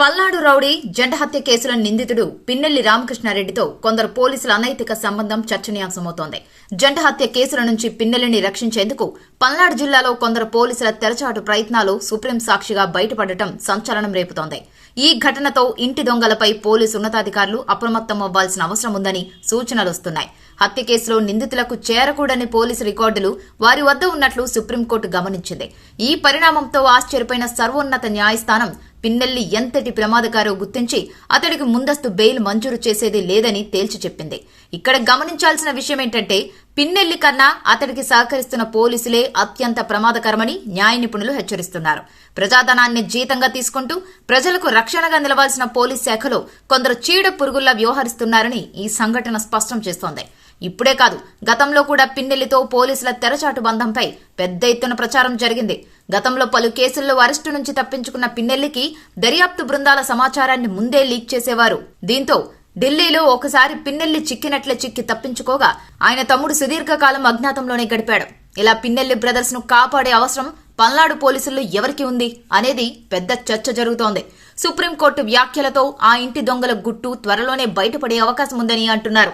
Palnadu rowdy జంట హత్య కేసుల నిందితుడు పిన్నెల్లి రామకృష్ణారెడ్డితో కొందరు పోలీసుల అనైతిక సంబంధం చర్చనీయాంశమవుతోంది. జంట హత్య కేసుల నుంచి పిన్నెల్లిని రక్షించేందుకు పల్నాడు జిల్లాలో కొందరు పోలీసుల తెరచాటు ప్రయత్నాలు సుప్రీం సాక్షిగా బయటపడటం సంచలనం రేపుతోంది. ఈ ఘటనతో ఇంటి దొంగలపై పోలీసు ఉన్నతాధికారులు అప్రమత్తం అవ్వాల్సిన అవసరం ఉందని సూచనలు వస్తున్నాయి. హత్య కేసులో నిందితులకు చేరకూడని పోలీసు రికార్డులు వారి వద్ద ఉన్నట్లు సుప్రీంకోర్టు గమనించింది. ఈ పరిణామంతో ఆశ్చర్యపోయిన సర్వోన్నత న్యాయస్థానం పిన్నెల్లి ఎంతటి ప్రమాదకారో గుర్తించి అతడికి ముందస్తు బెయిల్ మంజూరు చేసేది లేదని తేల్చి చెప్పింది. ఇక్కడ గమనించాల్సిన విషయం ఏంటంటే పిన్నెల్లి కన్నా అతడికి సహకరిస్తున్న పోలీసులే అత్యంత ప్రమాదకరమని న్యాయ నిపుణులు హెచ్చరిస్తున్నారు. ప్రజాధనాన్ని జీతంగా తీసుకుంటూ ప్రజలకు రక్షణగా నిలవాల్సిన పోలీస్ శాఖలో కొందరు చీడ పురుగుల్లా వ్యవహరిస్తున్నారని ఈ సంఘటన స్పష్టం చేస్తోంది. ఇప్పుడే కాదు, గతంలో కూడా పిన్నెల్లితో పోలీసుల తెరచాటు బంధంపై పెద్ద ఎత్తున ప్రచారం జరిగింది. గతంలో పలు కేసుల్లో అరెస్టు నుంచి తప్పించుకున్న పిన్నెల్లికి దర్యాప్తు బృందాల సమాచారాన్ని ముందే లీక్ చేసేవారు. దీంతో ఢిల్లీలో ఒకసారి పిన్నెల్లి చిక్కినట్లే చిక్కి తప్పించుకోగా ఆయన తమ్ముడు సుదీర్ఘకాలం అజ్ఞాతంలోనే గడిపాడు. ఇలా పిన్నెల్లి బ్రదర్స్ ను కాపాడే అవసరం పల్నాడు పోలీసుల్లో ఎవరికి ఉంది అనేది పెద్ద చర్చ జరుగుతోంది. సుప్రీంకోర్టు వ్యాఖ్యలతో ఆ ఇంటి దొంగల గుట్టు త్వరలోనే బయటపడే అవకాశం ఉందని అంటున్నారు.